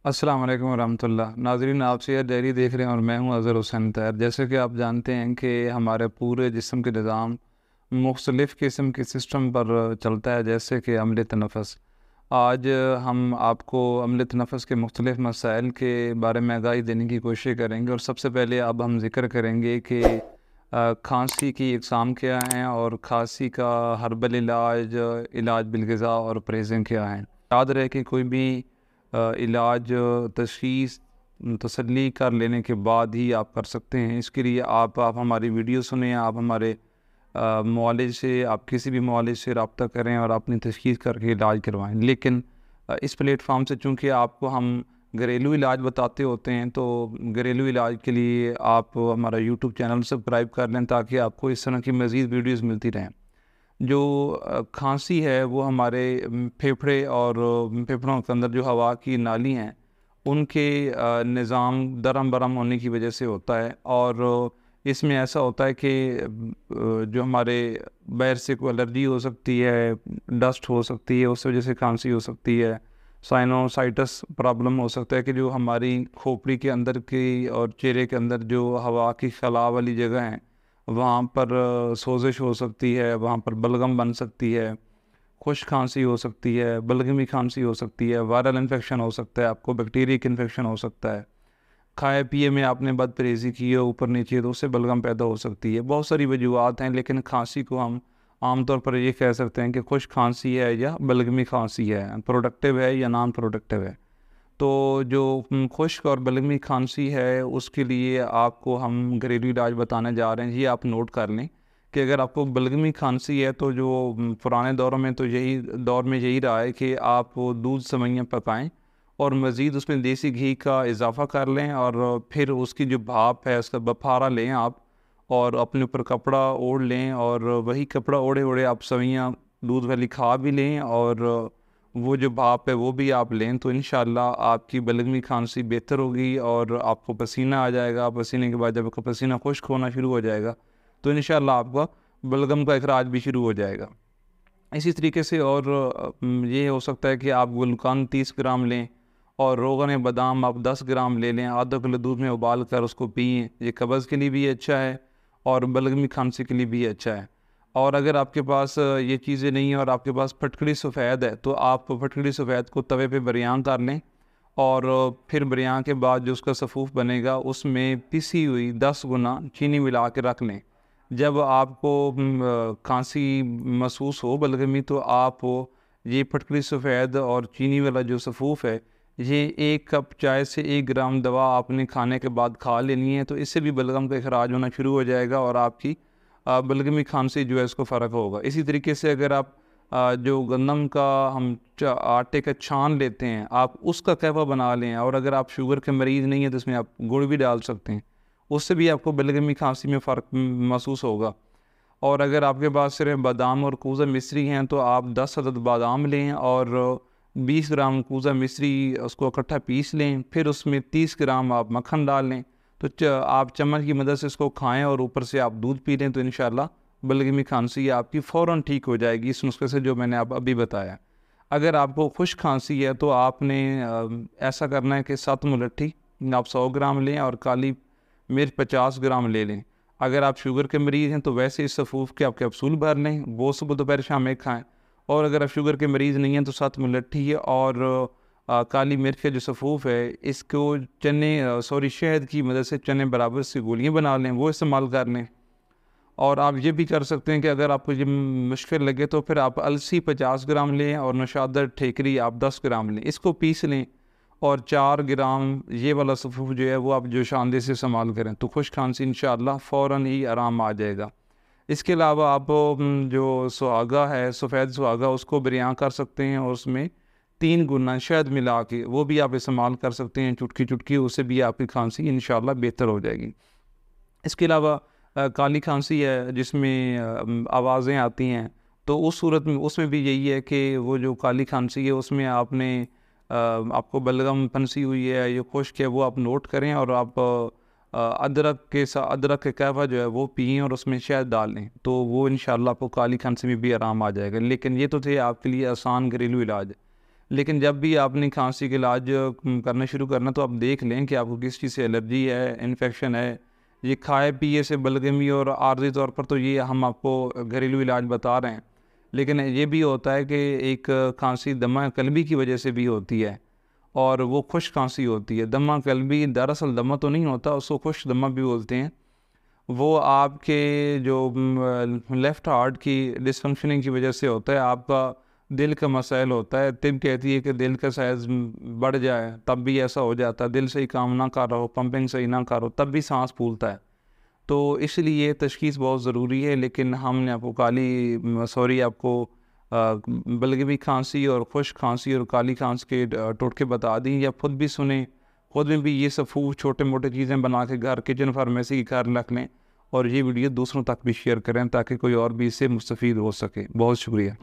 अस्सलाम वालेकुम रहमतुल्लाह। नाज़रीन, आप सियार डायरी देख रहे हैं और मैं हूं अज़हर हुसैन तैयार। जैसे कि आप जानते हैं कि हमारे पूरे जिस्म के निज़ाम मुख्तलिफ़ किस्म के सिस्टम पर चलता है, जैसे कि अम्ल तनफ़ुस। आज हम आपको अम्ल तनफ़ुस के मुख्तलिफ़ मसाइल के बारे में आगाही देने की कोशिश करेंगे। और सबसे पहले अब हम ज़िक्र करेंगे कि खांसी की अक़साम क्या हैं और खांसी का हर्बल इलाज, इलाज बिलग़िज़ा और परहेज़ें क्या हैं। याद रहे कि कोई भी इलाज तशख़ीस तसल्ली कर लेने के बाद ही आप कर सकते हैं। इसके लिए आप हमारी वीडियो सुनें, आप हमारे मुआलिज से, आप किसी भी मुआलिज से रब्ता करें और अपनी तशख़ीस करके इलाज करवाएँ। लेकिन इस प्लेटफॉर्म से चूँकि आपको हम घरेलू इलाज बताते होते हैं, तो घरेलू इलाज के लिए आप हमारा यूट्यूब चैनल सब्सक्राइब कर लें, ताकि आपको इस तरह की मज़ीद वीडियोज़ मिलती रहें। जो खांसी है वो हमारे फेफड़े और फेफड़ों के अंदर जो हवा की नाली हैं, उनके निज़ाम दरम बरम होने की वजह से होता है। और इसमें ऐसा होता है कि जो हमारे बाहर से कोई एलर्जी हो सकती है, डस्ट हो सकती है, उस वजह से खांसी हो सकती है। साइनोसाइटिस प्रॉब्लम हो सकता है कि जो हमारी खोपड़ी के अंदर की और चेहरे के अंदर जो हवा की खला वाली जगह हैं, वहाँ पर सोजिश हो सकती है, वहाँ पर बलगम बन सकती है, खुश्क खांसी हो सकती है, बलगमी खांसी हो सकती है, वायरल इन्फेक्शन हो सकता है, आपको बैक्टीरियक इन्फेक्शन हो सकता है। खाए पिए में आपने बदपरहेज़ी की है ऊपर नीचे, तो उससे बलगम पैदा हो सकती है। बहुत सारी वजूहात हैं, लेकिन खांसी को हम आम तौर पर ये कह सकते हैं कि खुश्क खांसी है या बलगमी खांसी है, प्रोडक्टिव है या नॉन प्रोडक्टिव है। तो जो खुश्क और बलगमी खांसी है, उसके लिए आपको हम घरेलू इलाज बताने जा रहे हैं। ये आप नोट कर लें कि अगर आपको बलगमी खांसी है, तो जो पुराने दौरों में तो यही रहा है कि आप दूध सेवइयाँ पकाएँ और मज़ीद उसमें देसी घी का इजाफ़ा कर लें, और फिर उसकी जो भाप है उसका बफ़ारा लें आप, और अपने ऊपर कपड़ा ओढ़ लें, और वही कपड़ा ओढ़े ओढ़े आप सेवइयाँ दूध वाली खा भी लें, और वो जो भाप है वो भी आप लें। तो इंशाअल्लाह आपकी बलगमी खांसी बेहतर होगी और आपको पसीना आ जाएगा। पसीने के बाद जब आपका पसीना खुश्क होना शुरू हो जाएगा, तो इंशाअल्लाह आपका बलगम का इखराज भी शुरू हो जाएगा। इसी तरीके से और ये हो सकता है कि आप गुलकंद 30 ग्राम लें, और रोगन बादाम आप 10 ग्राम ले लें, आधा किलो दूध में उबाल कर उसको पिएँ। ये कब्ज़ के लिए भी अच्छा है और बलगमी खांसी के लिए भी अच्छा है। और अगर आपके पास ये चीज़ें नहीं हैं और आपके पास फटकड़ी सफ़ेद है, तो आप फटकड़ी सफ़ेद को तवे पे बरियान कर लें, और फिर बरियान के बाद जो उसका सफ़ूफ बनेगा, उसमें पिसी हुई 10 गुना चीनी मिला के रख लें। जब आपको खांसी महसूस हो, बलगमी, तो आप ये फटकड़ी सफ़ेद और चीनी वाला जो सफ़ूफ है, ये 1 कप चाय से 1 ग्राम दवा आपने खाने के बाद खा लेनी है। तो इससे भी बलगम का इखराज होना शुरू हो जाएगा और आपकी बलगमी खांसी जो है इसको फ़र्क होगा। इसी तरीके से अगर आप जो गंदम का हम आटे का छान लेते हैं, आप उसका कहवा बना लें, और अगर आप शुगर के मरीज़ नहीं हैं तो इसमें आप गुड़ भी डाल सकते हैं, उससे भी आपको बलगमी खांसी में फ़र्क महसूस होगा। और अगर आपके पास सिर्फ बादाम और कूज़ा मिश्री हैं, तो आप 10 अदद बादाम लें और 20 ग्राम कूज़ा मिश्री उसको इकट्ठा पीस लें, फिर उसमें 30 ग्राम आप मक्खन डाल लें। तो आप चम्मच की मदद से इसको खाएं और ऊपर से आप दूध पी लें, तो इंशाअल्लाह बलगमी खांसी आपकी फ़ौरन ठीक हो जाएगी, इस नुस्खे से जो मैंने आप अभी बताया। अगर आपको खुश्क खांसी है, तो आपने ऐसा करना है कि 7 मुलट्ठी आप 100 ग्राम लें, और काली मिर्च 50 ग्राम ले लें। अगर आप शुगर के मरीज़ हैं, तो वैसे इस सफ़ूफ के आप कैप्सूल भर लें, वो सुबह दोपहर शाम में खाएँ। और अगर आप शुगर के मरीज़ नहीं हैं, तो 7 मुलट्ठी और काली मिर्च का जो सफ़ूफ है, इसको शहद की मदद से चने बराबर से गोलियाँ बना लें, वो इस्तेमाल कर लें। और आप ये भी कर सकते हैं कि अगर आपको ये मुश्किल लगे, तो फिर आप अलसी 50 ग्राम लें और नशादर ठेकरी आप 10 ग्राम लें, इसको पीस लें, और 4 ग्राम ये वाला सफ़ूफ जो है वो आप जोशानदे से इस्तेमाल करें, तो खुश्क खांसी इंशाअल्लाह फ़ौरन ही आराम आ जाएगा। इसके अलावा आप जो सुहागा है, सफ़ेद सुहागा, उसको बिरयान कर सकते हैं, और उसमें 3 गुना शहद मिला के वो भी आप इस्तेमाल कर सकते हैं, चुटकी-चुटकी, उससे भी आपकी खांसी इंशाअल्लाह बेहतर हो जाएगी। इसके अलावा काली खांसी है जिसमें आवाज़ें आती हैं, तो उस सूरत में उसमें भी यही है कि वो जो काली खांसी है उसमें आपको बलगम फंसी हुई है, ये खुश्क है, वो आप नोट करें, और आप अदरक के कहवा जो है वो पिएँ और उसमें शहद डाल लें, तो वो इंशाअल्लाह आपको काली खांसी में भी आराम आ जाएगा। लेकिन ये तो थे आपके लिए आसान घरेलू इलाज। लेकिन जब भी आपने खांसी का इलाज करना शुरू करना तो आप देख लें कि आपको किस चीज़ से एलर्जी है, इन्फेक्शन है। ये खाए पिए से बलगमी और आर्जी तौर पर तो ये हम आपको घरेलू इलाज बता रहे हैं, लेकिन ये भी होता है कि एक खांसी दमा कल्बी की वजह से भी होती है और वो खुश्क खांसी होती है। दमा कल्बी दरअसल दमा तो नहीं होता, उसको खुश्क दमा भी बोलते हैं। वो आपके जो लेफ़्ट हार्ट की डिसफंक्शनिंग की वजह से होता है। आपका दिल का मसाइल होता है, तिब कहती है कि दिल का साइज़ बढ़ जाए तब भी ऐसा हो जाता है, दिल सही काम ना कर रहा हो, पंपिंग सही ना कर रहा हो तब भी सांस फूलता है। तो इसलिए तशख़ीस बहुत ज़रूरी है। लेकिन हमने आपको आपको बलगमी खांसी और खुश्क खांसी और काली खांसी के टोटके बता दी, या खुद भी सुने, खुद में भी ये सब छोटे मोटे चीज़ें बना के घर किचन फार्मेसी की घर रख लें और ये वीडियो दूसरों तक भी शेयर करें ताकि कोई और भी इससे मुस्तफ़ीद हो सके। बहुत शुक्रिया।